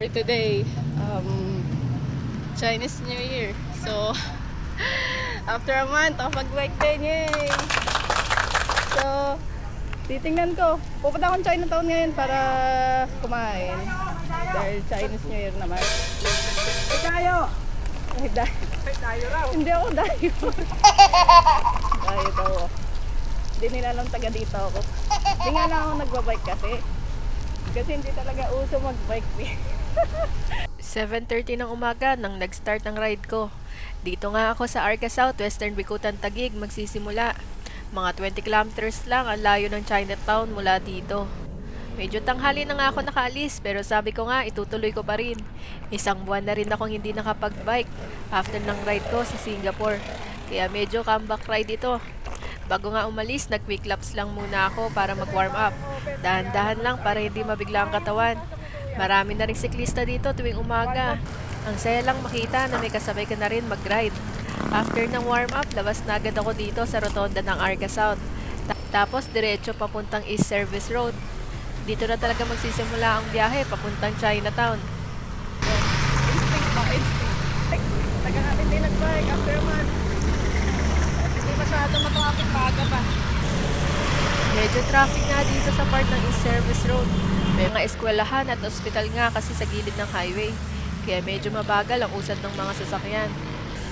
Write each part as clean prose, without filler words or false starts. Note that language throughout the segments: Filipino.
For today, Chinese New Year. So, after a month, nakapag-bike din. Yay! So, titingnan ko. Pupunta akong Chinatown ngayon para kumain. Dahil Chinese New Year naman. Tayo! Tayo raw. Hindi ako dayo. Dayo daw. Hindi nila alam taga dito ako. Hindi nga lang ako nagbabike kasi. Kasi hindi talaga uso mag-bike. 7:30 ng umaga nang nag-start ang ride ko. Dito nga ako sa Arca South, Western Bicutan, Taguig magsisimula. Mga 20 kilometers lang ang layo ng Chinatown mula dito. Medyo tanghali na nga ako nakaalis pero sabi ko nga itutuloy ko pa rin. Isang buwan na rin akong hindi nakapag-bike after ng ride ko sa Singapore. Kaya medyo comeback ride ito. Bago nga umalis, nag-quick laps lang muna ako para mag-warm up. Dahan-dahan lang para hindi mabigla ang katawan. Marami na ring siklista dito tuwing umaga. Ang saya lang makita na may kasabay ka na rin mag-ride. After ng warm up, labas na agad ako dito sa rotonda ng Arca South. Tapos diretso papuntang East Service Road. Dito na talaga magsisimula ang biyahe papuntang Chinatown. Instinct ba? Instinct. Taga natin din nag-bike after a month. Hindi masyado matapit maaga pa. Medyo traffic nga dito sa part ng East Service Road. May mga eskwelahan at ospital nga kasi sa gilid ng highway. Kaya medyo mabagal ang usad ng mga sasakyan.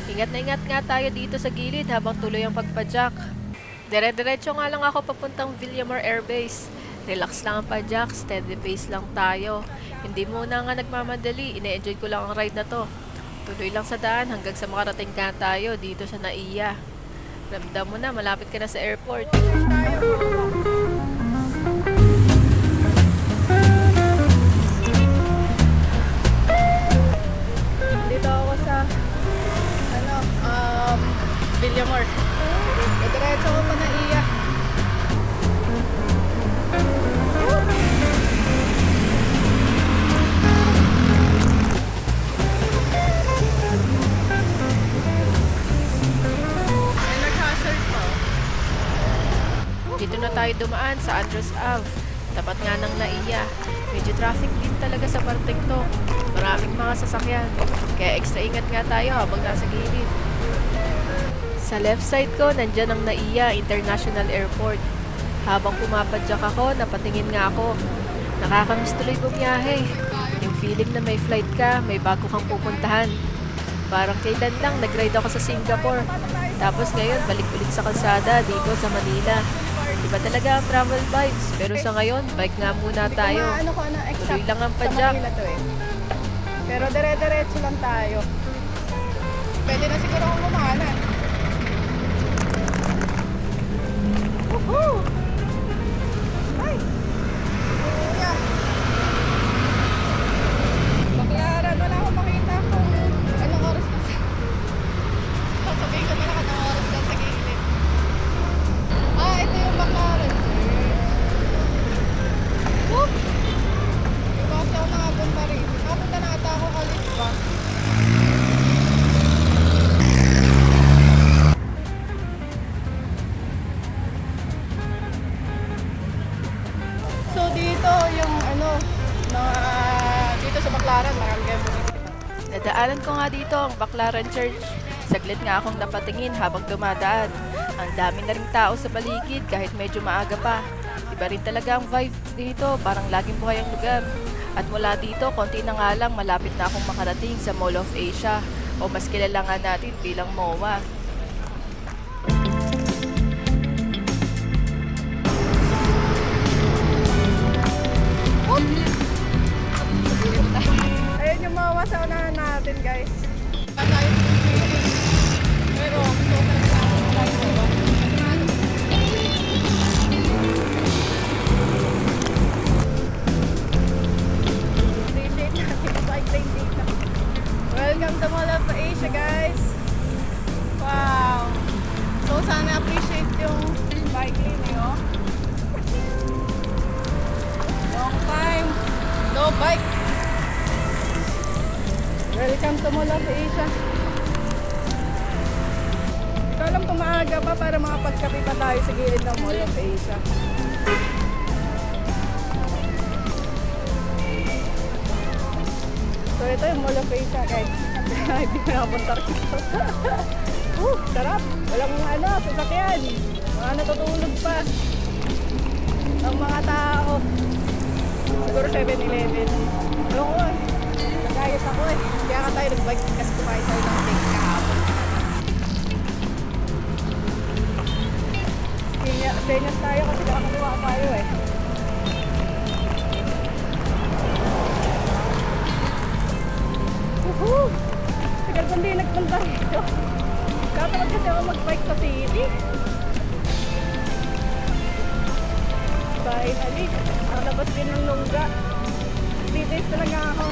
Ingat na ingat nga tayo dito sa gilid habang tuloy ang pagpadyak. Dire-diretso nga lang ako papuntang Villamor Air Base. Relax lang ang padyak, steady pace lang tayo. Hindi muna nga nagmamadali, ine-enjoy ko lang ang ride na to. Tuloy lang sa daan hanggang sa makarating ka tayo dito sa Naiya. Ramdam mo na, malapit ka na sa airport. Dito ako sa Villamor. Diretso ko pa na iya. May nag-hazard pa. Dito na tayo dumaan sa Andres Ave. Tapat nga ng Naiya. Medyo traffic din talaga sa parteng to. Maraming mga sasakyan. Kaya extra ingat nga tayo habang nasa gilid. Sa left side ko, nandyan ang Naiya International Airport. Habang pumapadyak ako, napatingin nga ako. Nakakamiss tuloy bumiyahe. Yung feeling na may flight ka, may bago kang pupuntahan. Parang kailan lang nag-ride ako sa Singapore. Tapos ngayon, balik ulit sa kalsada dito sa Manila. Iba talaga ang travel vibes. Pero sa ngayon, bike nga muna tayo. Tuloy lang ang padyak. Pero dire-diretso lang tayo. Pwede na siguro akong kumanan. Woohoo! Ay! Kuya! Baklaran, wala akong makita kung anong oras na sa... Sasabihin ko na lang anong oras na sa gilid. Ito yung baklaran. Whoop! Iwasa ako nakapunta rin. Nakapunta na ata ako kalit ba? So dito yung dito sa Baclaran, marami kayong bumibili. Nadaanan ko nga dito ang Baclaran Church. Saglit nga akong napatingin habang dumadaan. Ang dami na ring tao sa paligid kahit medyo maaga pa. Iba rin talaga ang vibe dito, parang laging buhay ang lugar. At mula dito, konti na nga lang malapit na akong makarating sa Mall of Asia o mas kilala nga natin bilang MOA. Ayun yung mga sa unahan natin, guys. Tayo pumili. Pero sobrang sakit tayo, diba? Appreciate natin yung bike lane dito. Welcome to Mall of Asia, guys. Wow. So sana appreciate yung bike lane, oh. Long time. No bike. Welcome to Mall of Asia. Ito alam kung maaga pa para makapagkape pa tayo sa gilid ng Mall of Asia. ito yung Mall of Asia guys. Hindi ko nakapunta rito. Sarap! Walang sasakyan. Mga natutulog pa. Ang mga tao. Siguro 7-Eleven. Ewan ko nagayos ako eh. Kaya ka tayo nag-bike kasi kumain tayo ng cake kahapon. Senyas tayo kasi nakakaliwa tayo eh. Woohoo! Tagal ko hindi nagpunta rito. Katamad kasi ako mag-bike sa city. Finally, nakalabas din ng lungga. 3 days talaga ako.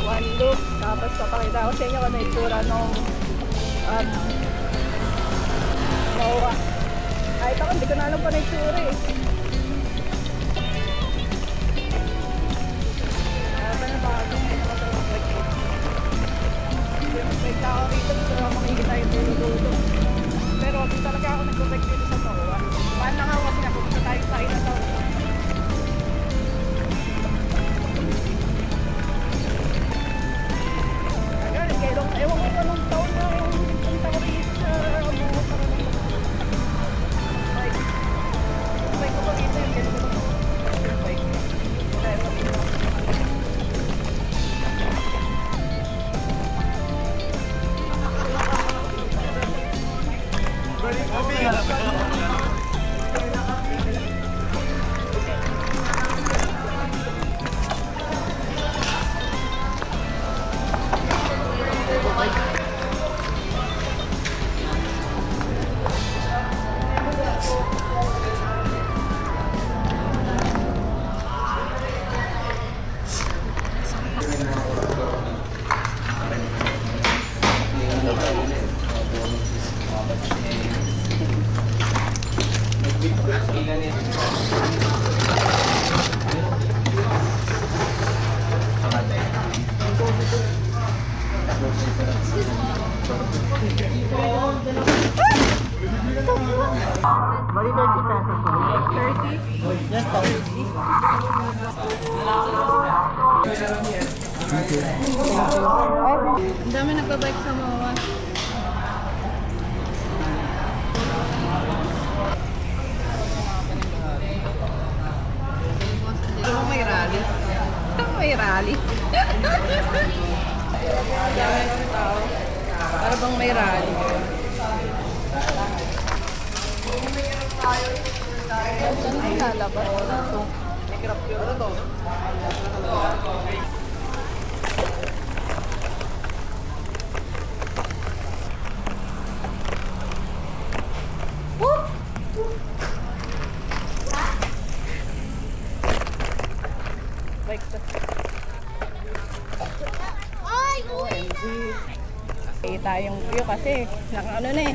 One loop, tapos papakita ko sa inyo kung ano itsura nung MOA. Kahit ako, hindi ko na alam pa na itsura eh. Na bago, hindi na kasi mag-bike ko. May tao rito, gusto na makikita yung dulo-dulo. Pero kung talaga ako nag-bike dito sa MOA, paano lang ako kasi napupunta tayo sa Inataw. Ewan ko anong taon na yung punta ko rito sa MOA para bike. Bike ko pa rito yung ganito ko. Bike. Kaya mo rito. Bali 30 pesos. 30? Yes, Ang dami nagbabike sa MOA. May rally. May rally. Dami ng tao. Para bang may rally. Saan ang lalabas? Ano to? Bike to. OMG. Kita yung view kasi ano na eh.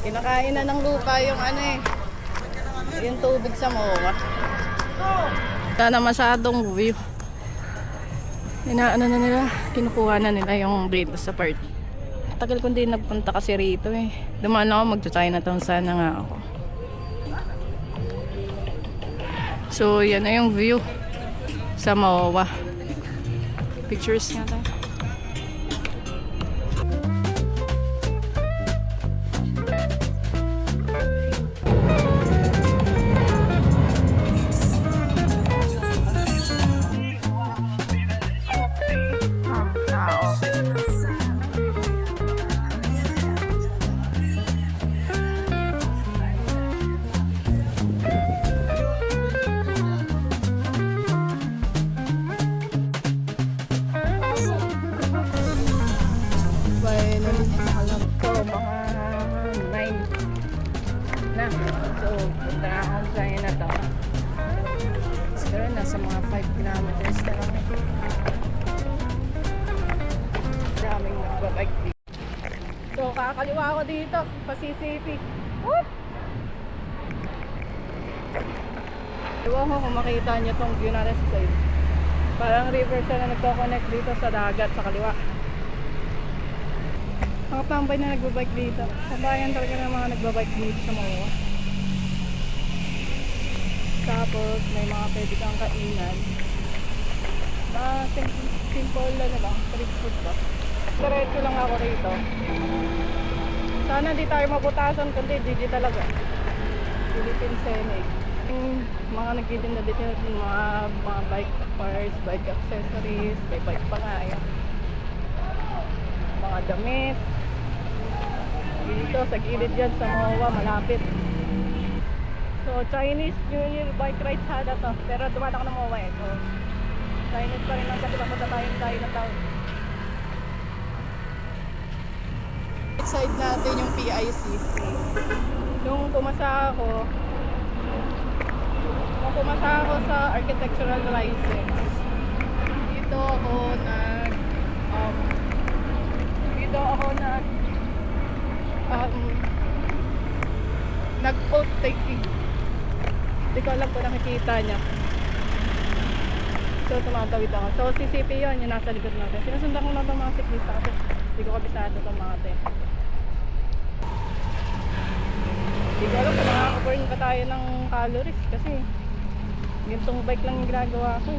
Kinakain na ng lupa yung yung tubig sa MOA. Wala na masyadong view. Inaano na nila, kinukuha na nila yung bread sa party. Tagal ko din nagpunta kasi rito eh. Dumaan ako, mag-Chinatown sana nga ako. So yan na yung view sa MOA. Pictures nga tayo. Nasa mga 5 kilometers na lang. Daming nagbabike dito. So, kakaliwa ako dito. Pasisipi. Whoop! Iwan ko kung makita nyo tong view na sa side. Parang river siya na nagko-connect dito sa dagat sa kaliwa. Mga tambay na nagbabike dito. Kabayan talaga ng mga nagbabike dito sa MOA. Tapos may mga pwede kang kainan. Simple lang na lang, street food ba? Diretso lang ako rito. Sana di tayo mabutasan, kundi GG talaga. Philippine Senate. Yung mga nagtitinda dito, yung mga bike parts, bike accessories, may bike pa nga yun. Mga damit. Dito sa gilid yan sa MOA, malapit. So Chinese New Year bike ride sana to. Pero dumadaan ako ng MOA eh. So Chinese pa rin lang kasi papunta tayong Chinatown. Side natin yung PICC. Nung pumasa ako sa architectural license, dito ako nag-oath taking. Hindi ko alam kung nakikita niya. So tumatawid ako. So CCP yun, yung nasa likod natin. Sinusundan ko na itong mga siklista kasi hindi ko kabisado itong mga te. Hindi ko alam kung makaka-burn pa tayo ng calories kasi gantong bike lang yung ginagawa ko.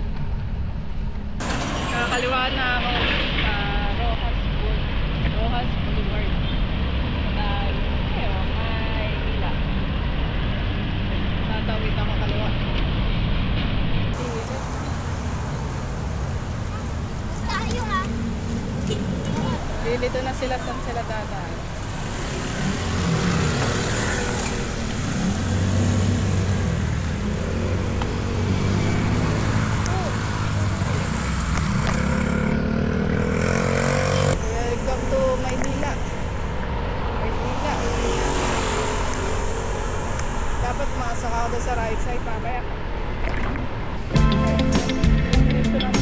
Kakaliwa na ako sa Rojas Boulevard. Tayo, may ila. Tatawid ako kaliwa. Dito na sila, saan sila dadaan. Welcome to Maynila. Maynila. Dapat masok ako doon sa right side mamaya. Dito lang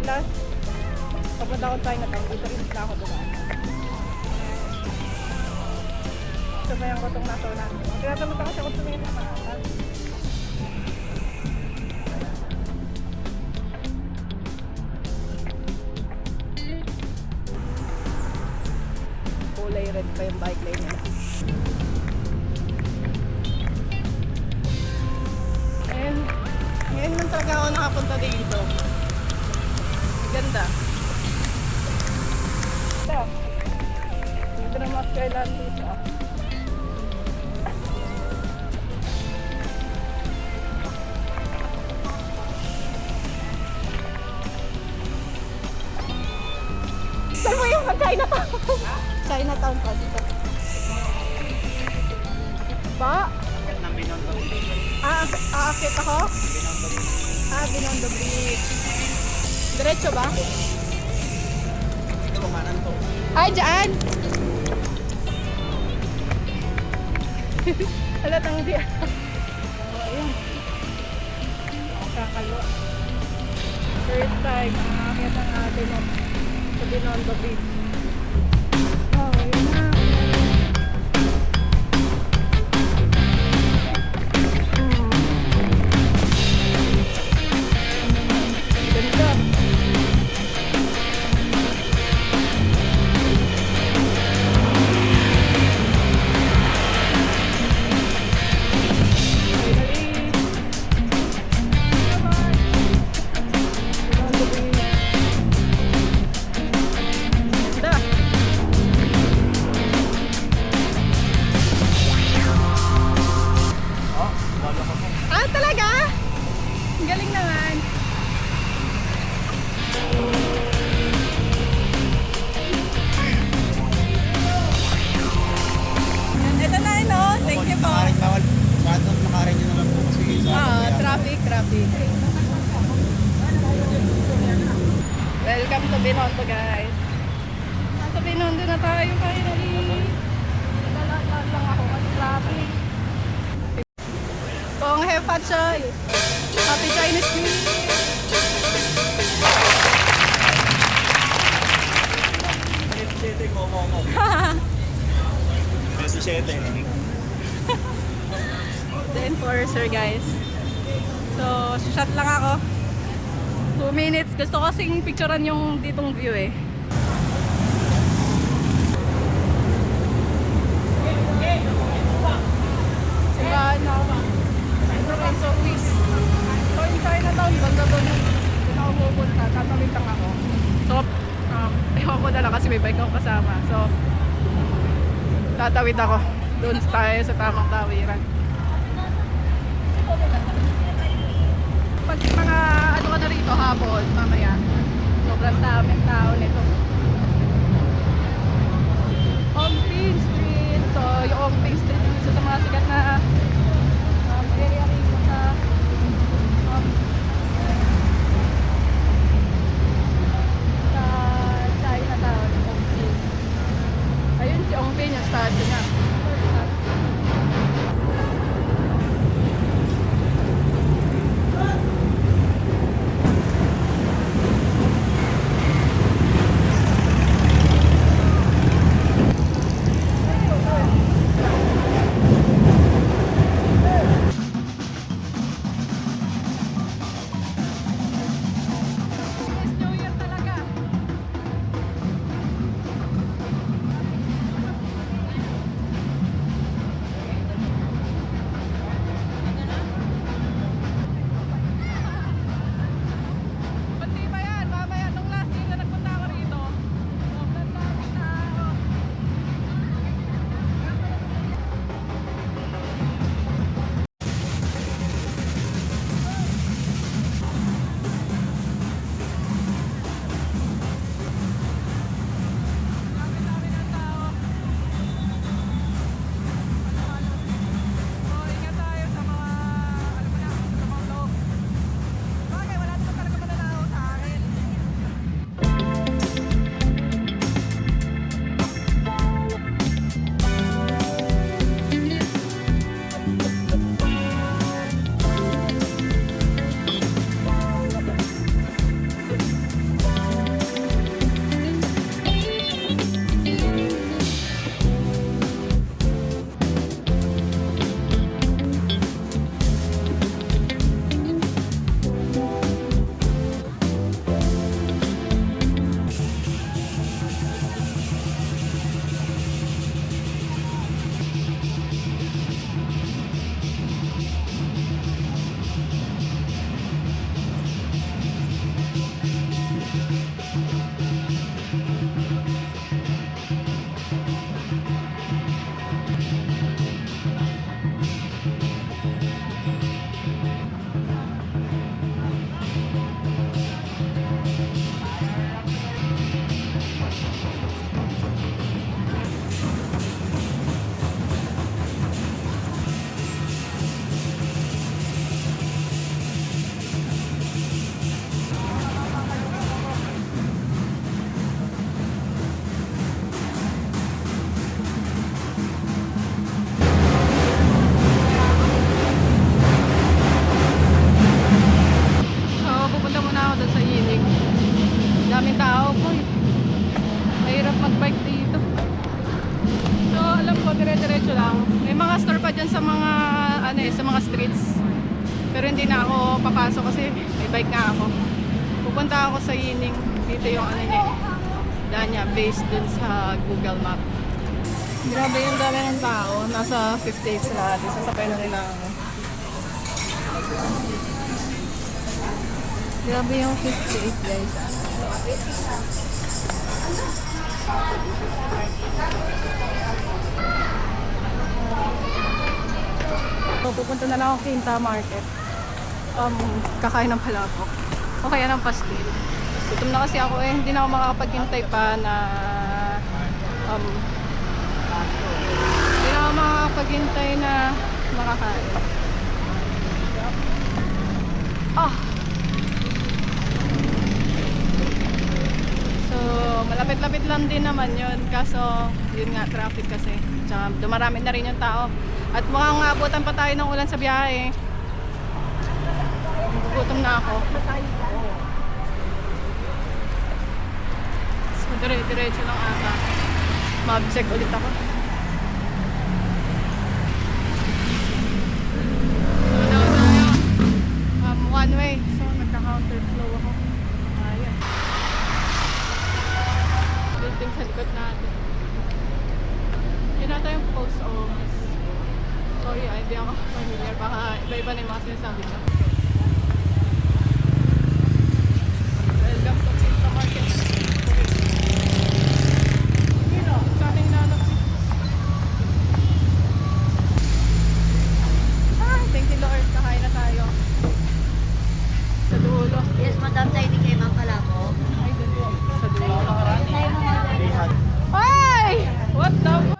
tayo papunta ako Chinatown, dito rin sila ako doon. Sabayan ko itong nasa ulan. Tinatamata kasi ako tumingin na maatas. Kulay red pa yung bike lane nila. Ngayon lang talaga ako nakapunta dito. Ganda. Dito na mas kailan dito. Saan mo yung Chinatown? Chinatown pa dito. Ba? Aakit ako? Binondo Bridge. Diretso ba? Ay, dyan! Halatang di. Ayun. Kakalwa. First time, aakyat ang atin sa Binondo Beach. Oh, yun na. Ganda. Traffic. Welcome to Binondo, guys. Sa Binondo na tayo finally. Naglalakad lang ako kasi traffic. Kung hefa choy. Happy Chinese New Year. The enforcer, guys. So, shot lang ako. 2 minutes. Gusto ko kasing picturean yung ditong view eh. Simbahan na ako. So, please. So, in Chinatown, banda doon. Doon ako pupunta. Tatawid lang ako. So, ewan ko na lang kasi may bike ako kasama. So, tatawid ako. Doon tayo sa tamang tawiran. Pag mga ano ka na rito hapon, mamaya, sobrang daming tao nito. Ongping Street. So, yung Ongping Street yung isa sa mga sikat na area rito sa Chinatown. Ongping. Ayun si Ongping, yung statue niya. New Year talaga. Pati ba yan? Mamaya nung last year na nagpunta ako rito. Sobrang daming tao. Dami ng tao. So, ingat tayo sa mga, alam mo na, sa mga loob. Bagay, wala naman talaga mananao sa akin. So, pupunta muna ako doon sa Yinig. Daming tao po eh. Mahirap mag-bike dito. So, alam ko, dire-diretso lang. May mga store pa dyan sa mga, ano eh, sa mga streets. Pero hindi na ako papasok kasi may bike na ako. Pupunta ako sa Yinig. Dito yung ano niya eh. Daan niya, based dun sa Google Map. Grabe yung dami ng tao. Nasa 58 sila. Sasakay na nila ako. Grabe yung 58 guys. So, pupunta na lang ako Quinta Market. Kakain ng palabok. O kaya ng pastil. Gutom na kasi ako eh. Hindi na ako makakapaghintay pa na hindi na ako makakapaghintay na makakain. Ah! So, malapit-lapit lang din naman yun. Kaso, yun nga, traffic kasi. Tsaka, dumarami na rin yung tao. At mukhang abutan pa tayo ng ulan sa biyahe. Gutom na ako. So, dire-diretso lang ata. Mag-check ulit ako. So, now tayo. One way. So, nagka-counterflow ako. Ayan. Building sa likod natin. Yun ata yung post office. Sorry, hindi ako familiar. Baka iba-iba na yung mga sinasabi ko. Welcome to Pizza Market. Yun o, sa ating nanap. Ay, thank you Lord. Kakain na tayo. Sa dulo. Yes, madam, tayo ni kay Ma'am Kalabo. Ay, dulo. Sa dulo. Tayo mga Ay! What the f***?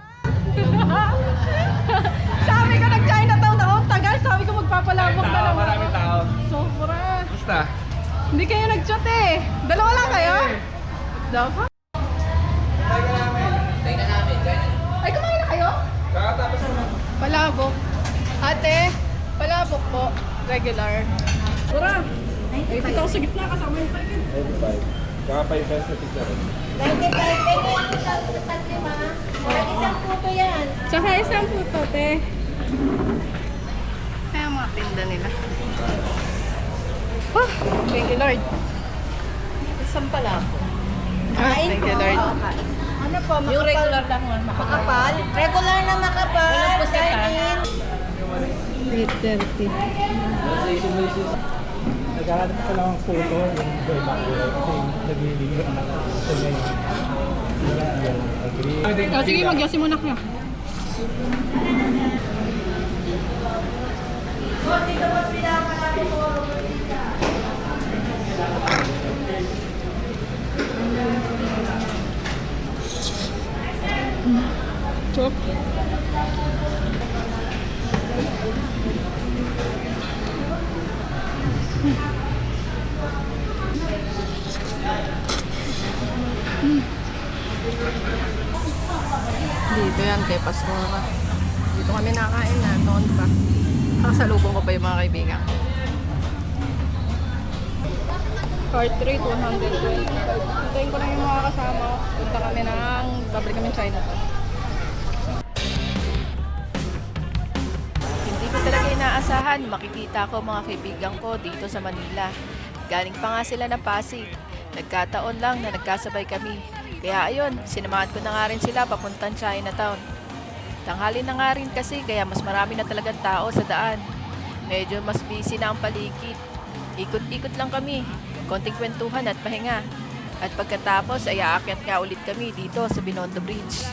Sabi ko nag-Chinatown ako. Tagal. Sabi ko magpapalabok na naman. Maraming tao. Sobra. Basta. Hindi kayo nag-chat eh. Dalawa lang kayo? The fuck? Ay, kumain na kayo? Kakatapos naman. Palabok. Ate, palabok po. Regular. Tara. Ay, dito ako sa gitna. Kasama yung paligid. 85. Kaka 5 pesos na pizza rin. 95, pwede yung sa tatlima. Isang puto yan. Tsaka isang puto, te. Kaya mga tinda nila. Oh, thank you, Lord. Isang pala po. Thank you, Lord. Ano po, makapal? Yung regular lang mo. Makapal? Regular na makapal. Walang pusitan. 8:30. Naghahanap ko lang ang photo yung iba ko kasi nagliligo ang nakakita ngayon. Agree. Oh, sige, magyasi muna kayo. Chop. Dito yan kay Pastora. Dito kami nakain na noon pa. Nakasalubong ko pa yung mga kaibigan ko. Card rate 120. Hintayin ko na yung mga kasama ko. Punta kami ng babalik kami Chinatown. Hindi ko talaga inaasahan makikita ko mga kaibigan ko dito sa Manila. Galing pa nga sila ng Pasig. Nagkataon lang na nagkasabay kami. Kaya ayun, sinamahan ko na nga rin sila papuntang Chinatown. Tanghali na nga rin kasi kaya mas marami na talagang tao sa daan. Medyo mas busy na ang paligid. Ikot-ikot lang kami, konting kwentuhan at pahinga. At pagkatapos ay aakyat nga ulit kami dito sa Binondo Bridge.